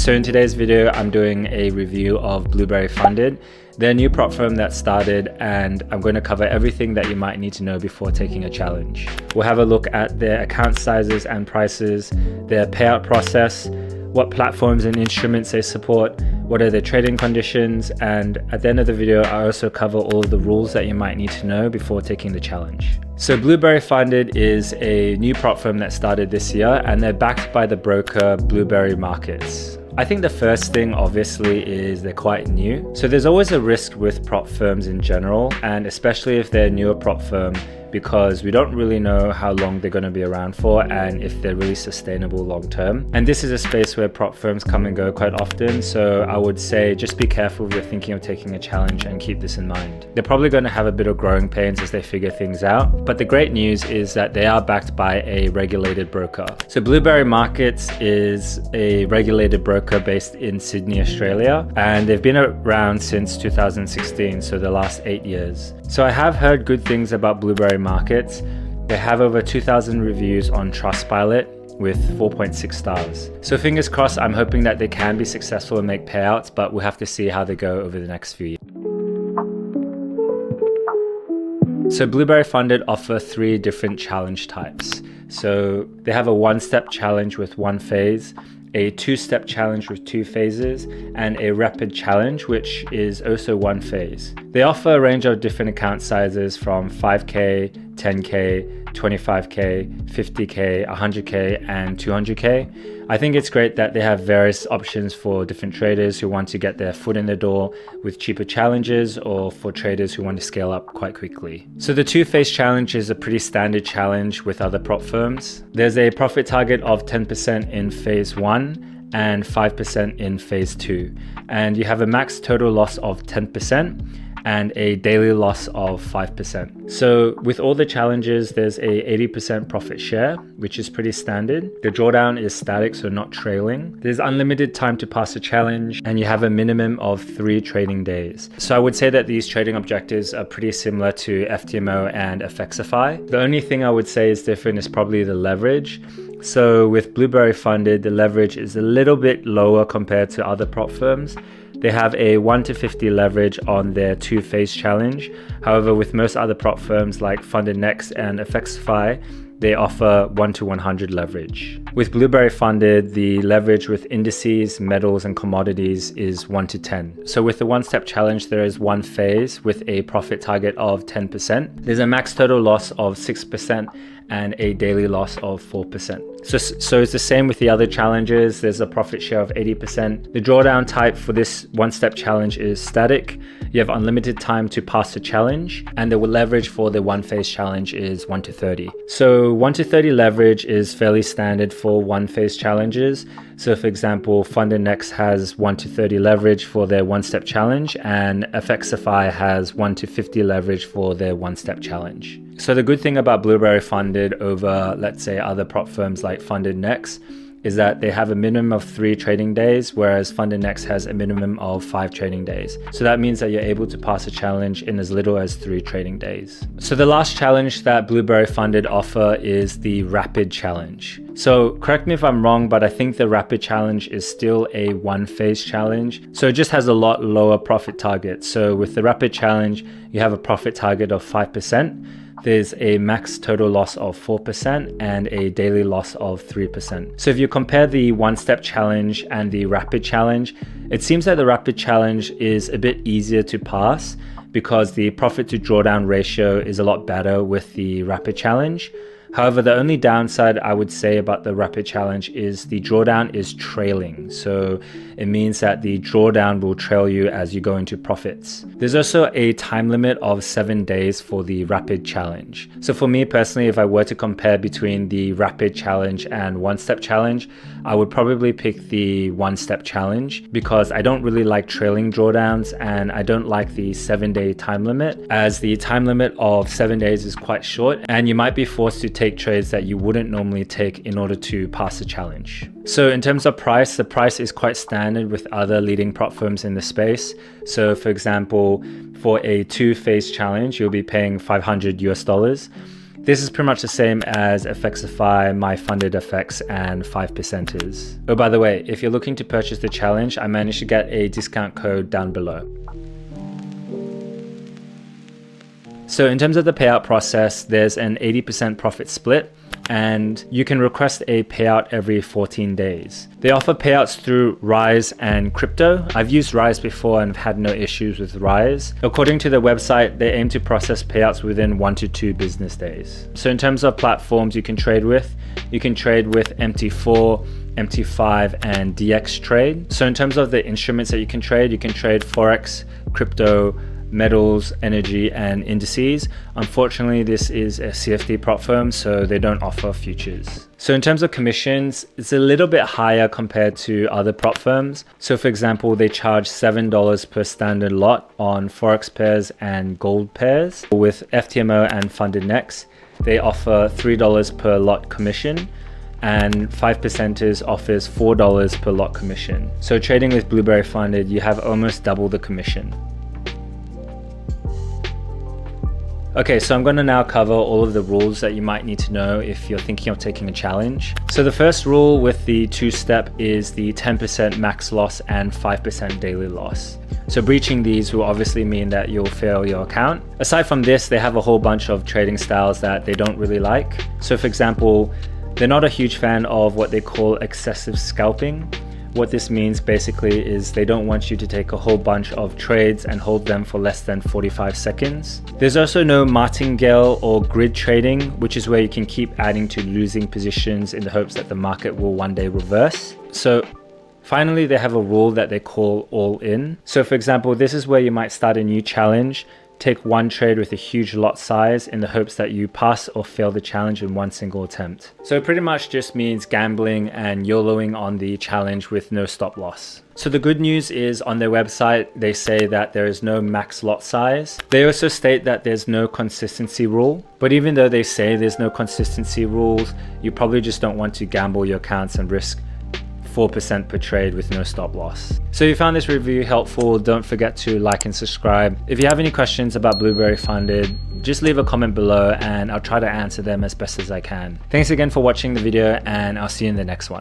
So in today's video, I'm doing a review of Blueberry Funded. They're a new prop firm that started, and I'm going to cover everything that you might need to know before taking a challenge. We'll have a look at their account sizes and prices, their payout process, what platforms and instruments they support, what are their trading conditions, and at the end of the video, I also cover all of the rules that you might need to know before taking the challenge. So Blueberry Funded is a new prop firm that started this year, and they're backed by the broker Blueberry Markets. I think the first thing obviously is they're quite new. So there's always a risk with prop firms in general, and especially if they're a newer prop firm, because we don't really know how long they're going to be around for and if they're really sustainable long term. And this is a space where prop firms come and go quite often, so I would say just be careful if you're thinking of taking a challenge and keep this in mind. They're probably going to have a bit of growing pains as they figure things out, but the great news is that they are backed by a regulated broker. So Blueberry Markets is a regulated broker based in Sydney, Australia, and they've been around since 2016, so the last 8 years. So I have heard good things about Blueberry Markets. They have over 2,000 reviews on Trustpilot with 4.6 stars. So fingers crossed, I'm hoping that they can be successful and make payouts, but we'll have to see how they go over the next few years. So Blueberry Funded offer 3 different challenge types. So they have a 1-step challenge with 1 phase, a 2-step challenge with 2 phases, and a rapid challenge, which is also 1 phase. They offer a range of different account sizes from 5K, 10K, 25K, 50K, 100K, and 200K. I think it's great that they have various options for different traders who want to get their foot in the door with cheaper challenges, or for traders who want to scale up quite quickly. So the 2-phase challenge is a pretty standard challenge with other prop firms. There's a profit target of 10% in phase 1 and 5% in phase 2. And you have a max total loss of 10% and a daily loss of 5%. So with all the challenges, there's a 80% profit share, which is pretty standard. The drawdown is static, so not trailing. There's unlimited time to pass a challenge, and you have a minimum of 3 trading days. So I would say that these trading objectives are pretty similar to FTMO and FXify. The only thing I would say is different is probably the leverage. So with Blueberry Funded, the leverage is a little bit lower compared to other prop firms. They have a 1-to-50 leverage on their 2-phase challenge. However, with most other prop firms like Funded Next and FXify, they offer 1-to-100 leverage. With Blueberry Funded, the leverage with indices, metals, and commodities is 1-to-10. So with the 1-step challenge, there is 1 phase with a profit target of 10%. There's a max total loss of 6% and a daily loss of 4%. So it's the same with the other challenges. There's a profit share of 80%. The drawdown type for this 1-step challenge is static. You have unlimited time to pass the challenge, and the leverage for the 1-phase challenge is 1-to-30. So 1-to-30 leverage is fairly standard for 1-phase challenges. So for example, Funded Next has 1-to-30 leverage for their 1-step challenge, and FXify has 1-to-50 leverage for their 1-step challenge. So the good thing about Blueberry Funded over, let's say, other prop firms like Funded Next is that they have a minimum of 3 trading days, whereas Funded Next has a minimum of 5 trading days. So that means that you're able to pass a challenge in as little as 3 trading days. So the last challenge that Blueberry Funded offer is the rapid challenge. So correct me if I'm wrong, but I think the rapid challenge is still a 1-phase challenge. So it just has a lot lower profit target. So with the rapid challenge, you have a profit target of 5%. There's a max total loss of 4% and a daily loss of 3%. So if you compare the 1-step challenge and the rapid challenge, it seems that the rapid challenge is a bit easier to pass because the profit to drawdown ratio is a lot better with the rapid challenge. However, the only downside I would say about the rapid challenge is the drawdown is trailing. So it means that the drawdown will trail you as you go into profits. There's also a time limit of 7 days for the rapid challenge. So for me personally, if I were to compare between the rapid challenge and 1-step challenge, I would probably pick the 1-step challenge because I don't really like trailing drawdowns, and I don't like the 7-day time limit, as the time limit of 7 days is quite short and you might be forced to take trades that you wouldn't normally take in order to pass the challenge. So in terms of price, the price is quite standard with other leading prop firms in the space. So for example, for a 2-phase challenge, you'll be paying $500 US. This is pretty much the same as Effectsify, My Funded Effects, and 5%ers. Oh, by the way, if you're looking to purchase the challenge, I managed to get a discount code down below. So in terms of the payout process, there's an 80% profit split, and you can request a payout every 14 days. They offer payouts through Rise and crypto. I've used Rise before and have had no issues with Rise. According to their website, they aim to process payouts within 1 to 2 business days. So in terms of platforms you can trade with MT4, MT5, and DX trade. So in terms of the instruments that you can trade Forex, crypto, metals, energy, and indices. Unfortunately, this is a CFD prop firm, so they don't offer futures. So in terms of commissions, it's a little bit higher compared to other prop firms. So for example, they charge $7 per standard lot on Forex pairs and gold pairs. With FTMO and Funded Next, they offer $3 per lot commission, and 5%ers offers $4 per lot commission. So trading with Blueberry Funded, you have almost double the commission. Okay, so I'm going to now cover all of the rules that you might need to know if you're thinking of taking a challenge. So the first rule with the 2-step is the 10% max loss and 5% daily loss. So breaching these will obviously mean that you'll fail your account. Aside from this, they have a whole bunch of trading styles that they don't really like. So for example, they're not a huge fan of what they call excessive scalping. What this means basically is they don't want you to take a whole bunch of trades and hold them for less than 45 seconds. There's also no martingale or grid trading, which is where you can keep adding to losing positions in the hopes that the market will one day reverse. So finally, they have a rule that they call all in. So for example, this is where you might start a new challenge, take one trade with a huge lot size in the hopes that you pass or fail the challenge in one single attempt. So it pretty much just means gambling and YOLOing on the challenge with no stop loss. So the good news is on their website, they say that there is no max lot size. They also state that there's no consistency rule. But even though they say there's no consistency rules, you probably just don't want to gamble your accounts and risk 4% per trade with no stop loss. So if you found this review helpful, don't forget to like and subscribe. If you have any questions about Blueberry Funded, just leave a comment below and I'll try to answer them as best as I can. Thanks again for watching the video, and I'll see you in the next one.